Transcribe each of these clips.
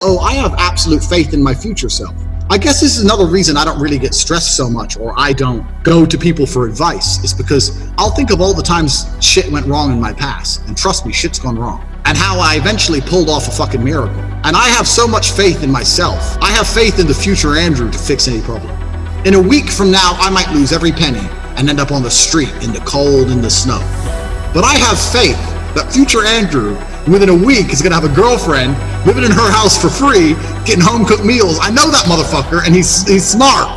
oh, I have absolute faith in my future self. I guess this is another reason I don't really get stressed so much, or I don't go to people for advice. It's because I'll think of all the times shit went wrong in my past, and trust me, shit's gone wrong, and how I eventually pulled off a fucking miracle. And I have so much faith in myself. I have faith in the future Andrew to fix any problem. In a week from now, I might lose every penny and end up on the street in the cold and the snow. But I have faith that future Andrew, within a week, is gonna have a girlfriend, living in her house for free, getting home-cooked meals. I know that motherfucker, and he's smart.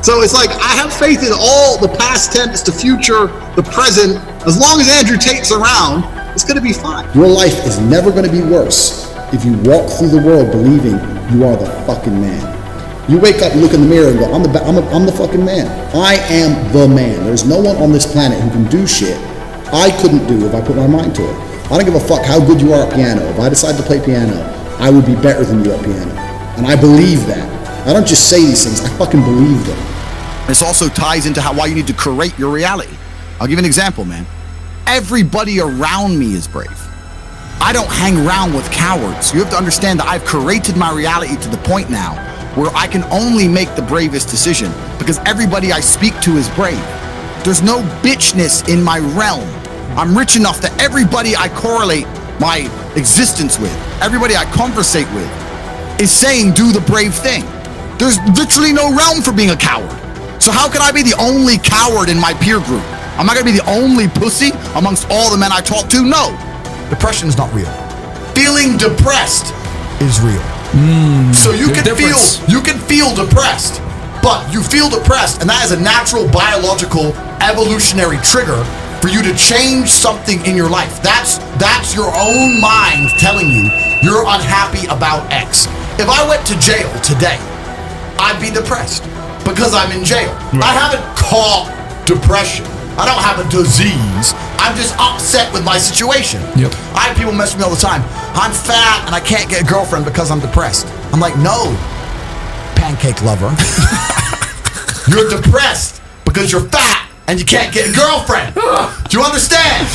So it's like, I have faith in all the past tense, the future, the present. As long as Andrew Tate's around, it's gonna be fine. Your life is never gonna be worse if you walk through the world believing you are the fucking man. You wake up and look in the mirror and go, I'm the fucking man. I am the man. There's no one on this planet who can do shit I couldn't do if I put my mind to it. I don't give a fuck how good you are at piano. If I decide to play piano, I would be better than you at piano. And I believe that. I don't just say these things, I fucking believe them. This also ties into why you need to curate your reality. I'll give you an example, man. Everybody around me is brave. I don't hang around with cowards. You have to understand that I've curated my reality to the point now where I can only make the bravest decision because everybody I speak to is brave. There's no bitchness in my realm. I'm rich enough that everybody I correlate my existence with, everybody I conversate with, is saying do the brave thing. There's literally no realm for being a coward. So how can I be the only coward in my peer group? Am I gonna be the only pussy amongst all the men I talk to? No. Depression is not real. Feeling depressed is real. So you can feel depressed, but you feel depressed, and that is a natural biological evolutionary trigger for you to change something in your life. That's your own mind telling you you're unhappy about X. If I went to jail today, I'd be depressed because I'm in jail. Right. I haven't caught depression. I don't have a disease. I'm just upset with my situation. Yep. I have people mess with me all the time. I'm fat and I can't get a girlfriend because I'm depressed. I'm like, no, pancake lover. You're depressed because you're fat and you can't get a girlfriend. Do you understand?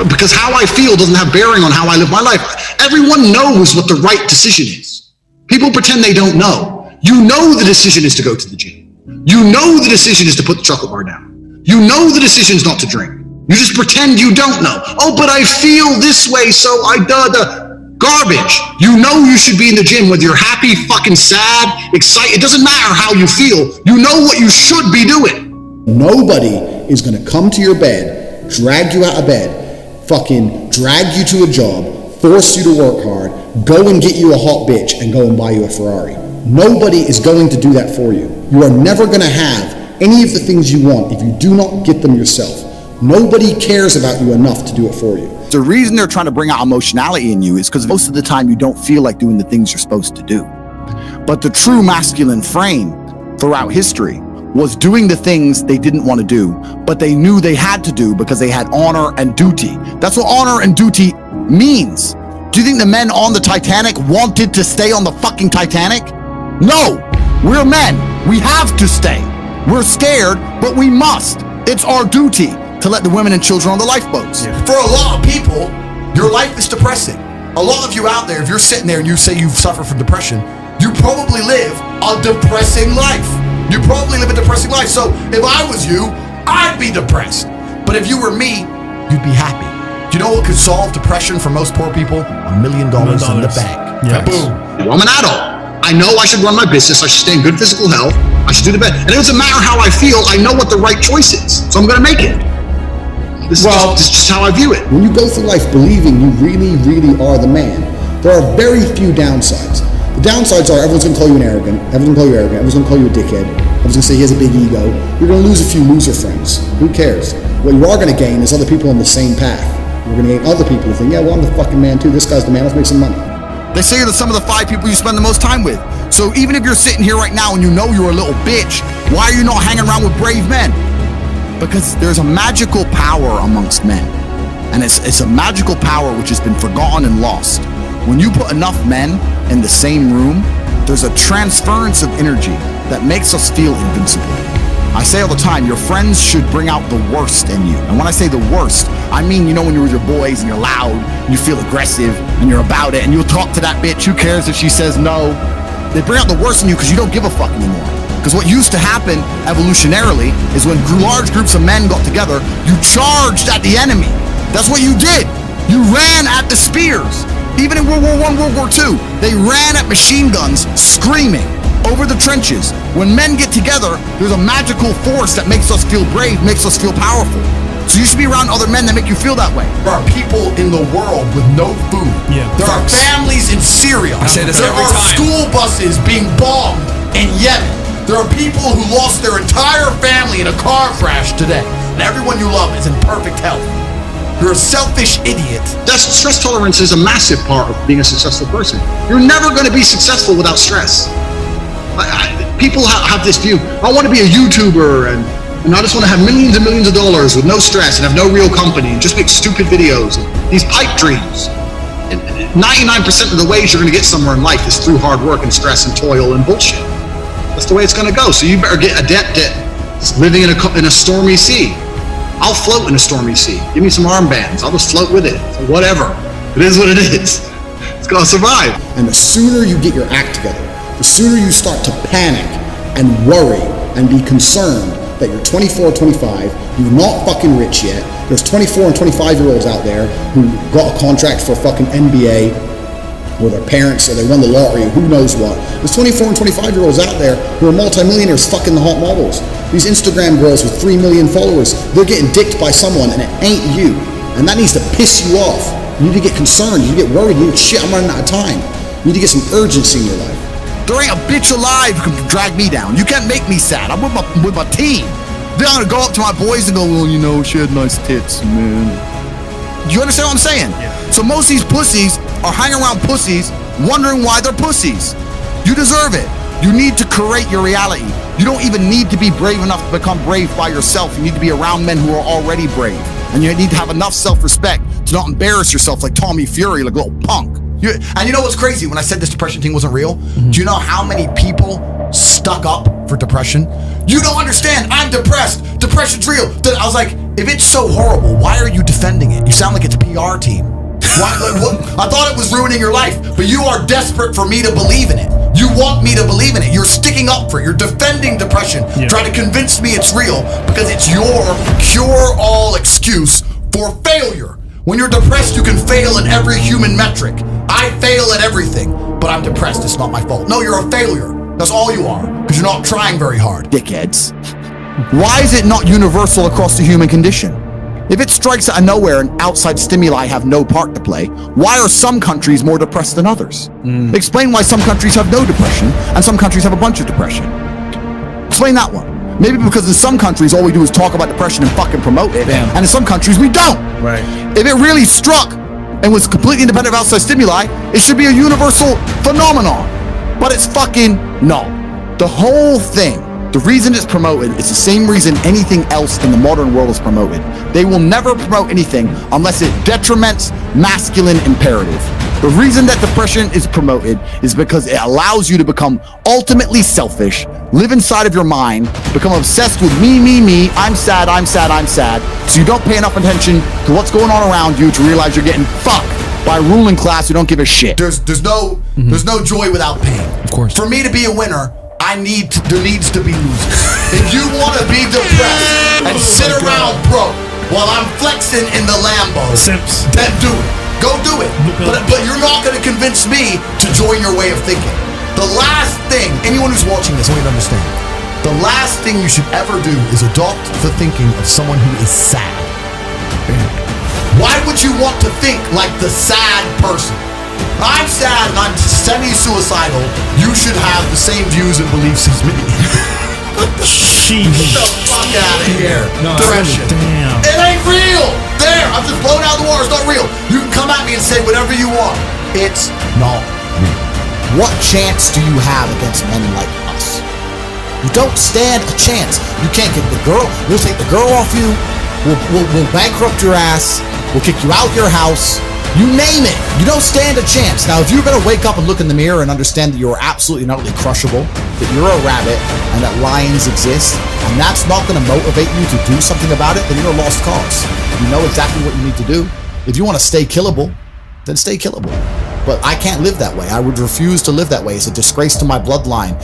Because how I feel doesn't have bearing on how I live my life. Everyone knows what the right decision is. People pretend they don't know. You know the decision is to go to the gym. You know the decision is to put the chocolate bar down. You know the decision is not to drink. You just pretend you don't know. Oh, but I feel this way, so I garbage. You know you should be in the gym whether you're happy, fucking sad, excited. It doesn't matter how you feel. You know what you should be doing. Nobody is gonna come to your bed, drag you out of bed, fucking drag you to a job, force you to work hard, go and get you a hot bitch and go and buy you a Ferrari. Nobody is going to do that for you. You are never gonna have any of the things you want if you do not get them yourself. Nobody cares about you enough to do it for you. The reason they're trying to bring out emotionality in you is because most of the time you don't feel like doing the things you're supposed to do. But the true masculine frame throughout history was doing the things they didn't want to do, but they knew they had to do because they had honor and duty. That's what honor and duty means. Do you think the men on the Titanic wanted to stay on the fucking Titanic? No, we're men. We have to stay. We're scared, but we must. It's our duty to let the women and children on the lifeboats. Yeah. For a lot of people, your life is depressing. A lot of you out there, if you're sitting there and you say you've suffered from depression, you probably live a depressing life. You probably live a depressing life. So if I was you, I'd be depressed. But if you were me, you'd be happy. Do you know what could solve depression for most poor people? $1 million in the bank. Yes. Boom. I'm an adult. I know I should run my business. I should stay in good physical health. I should do the best. And it doesn't matter how I feel. I know what the right choice is. So I'm going to make it. This is just how I view it. When you go through life believing you really, really are the man, there are very few downsides. The downsides are everyone's going to call you arrogant. Everyone's going to call you a dickhead. Everyone's going to say he has a big ego. You're going to lose a few loser friends. Who cares? What you are going to gain is other people on the same path. You're going to gain other people who think, yeah, well, I'm the fucking man too. This guy's the man. Let's make some money. They say you're some of the 5 people you spend the most time with. So even if you're sitting here right now and you know you're a little bitch, why are you not hanging around with brave men? Because there's a magical power amongst men. And it's a magical power which has been forgotten and lost. When you put enough men in the same room, there's a transference of energy that makes us feel invincible. I say all the time, your friends should bring out the worst in you. And when I say the worst, I mean, you know, when you're with your boys and you're loud, and you feel aggressive, and you're about it, and you'll talk to that bitch, who cares if she says no? They bring out the worst in you because you don't give a fuck anymore. Because what used to happen evolutionarily is when large groups of men got together, you charged at the enemy. That's what you did. You ran at the spears. Even in World War I, World War II, they ran at machine guns, screaming over the trenches. When men get together, there's a magical force that makes us feel brave, makes us feel powerful. So you should be around other men that make you feel that way. There are people in the world with no food. Yeah, there are families in Syria. I say this there every are time. school buses being bombed in Yemen. There are people who lost their entire family in a car crash today. And everyone you love is in perfect health. You're a selfish idiot. Stress tolerance is a massive part of being a successful person. You're never going to be successful without stress. People have this view, I want to be a YouTuber and I just want to have millions and millions of dollars with no stress and have no real company and just make stupid videos. These pipe dreams. And 99% of the ways you're going to get somewhere in life is through hard work and stress and toil and bullshit. That's the way it's going to go. So you better get adept at living in a stormy sea. I'll float in a stormy sea. Give me some armbands. I'll just float with it. So whatever. It is what it is. It's going to survive. And the sooner you get your act together, the sooner you start to panic and worry and be concerned that you're 24 or 25, you're not fucking rich yet. There's 24 and 25-year-olds out there who got a contract for a fucking NBA or their parents, or they won the lottery, or who knows what. There's 24 and 25-year-olds out there who are multimillionaires fucking the hot models. These Instagram girls with 3 million followers, they're getting dicked by someone and it ain't you. And that needs to piss you off. You need to get concerned, you need to get worried, you need to, shit, I'm running out of time. You need to get some urgency in your life. There ain't a bitch alive who can drag me down. You can't make me sad. I'm with my team. Then I'm gonna go up to my boys and go, well, you know, she had nice tits, man. Do you understand what I'm saying? Yeah. So most of these pussies are hanging around pussies wondering why they're pussies. You deserve it. You need to create your reality. You don't even need to be brave enough to become brave by yourself. You need to be around men who are already brave. And you need to have enough self-respect to not embarrass yourself like Tommy Fury, like a little punk. And you know what's crazy? When I said this depression thing wasn't real, do you know how many people stuck up for depression? You don't understand. I'm depressed. Depression's real. I was like, if it's so horrible, why are you defending it? You sound like it's a PR team. Why, I thought it was ruining your life, but you are desperate for me to believe in it. You want me to believe in it. You're sticking up for it. You're defending depression, trying to convince me it's real because it's your cure-all excuse for failure. When you're depressed, you can fail in every human metric. I fail at everything, but I'm depressed. It's not my fault. No, you're a failure. That's all you are, because you're not trying very hard. Dickheads. Why is it not universal across the human condition? If it strikes out of nowhere and outside stimuli have no part to play, why are some countries more depressed than others? Explain why some countries have no depression and some countries have a bunch of depression. Explain that one. Maybe because in some countries all we do is talk about depression and fucking promote it, and in some countries we don't. Right. If it really struck and was completely independent of outside stimuli, it should be a universal phenomenon. But it's fucking no. The whole thing, the reason it's promoted, it's the same reason anything else in the modern world is promoted. They will never promote anything unless it detriments masculine imperative. The reason that depression is promoted is because it allows you to become ultimately selfish, live inside of your mind, become obsessed with me, I'm sad, so you don't pay enough attention to what's going on around you to realize you're getting fucked by a ruling class who don't give a shit. There's no joy without pain. Of course. For me to be a winner, there needs to be losers. If you want to be depressed and sit around broke while I'm flexing in the Lambo, Simps. then do it. Go do it. But you're not going to convince me to join your way of thinking. The last thing, anyone who's watching this, I want you to understand, the last thing you should ever do is adopt the thinking of someone who is sad. Why would you want to think like the sad person? I'm sad and I'm semi-suicidal. You should have the same views and beliefs as me. Sheesh. Get the fuck out of here. No, Depression. damn. It ain't real. There, I'm just blowing out the water. It's not real. You can come at me and say whatever you want. It's not real. What chance do you have against men like us? You don't stand a chance. You can't get the girl. We'll take the girl off you. We'll bankrupt your ass. We'll kick you out your house. You name it. You don't stand a chance. Now, if you're going to wake up and look in the mirror and understand that you're absolutely and utterly crushable, that you're a rabbit, and that lions exist, and that's not going to motivate you to do something about it, then you're a lost cause. You know exactly what you need to do. If you want to stay killable, then stay killable. But I can't live that way. I would refuse to live that way. It's a disgrace to my bloodline.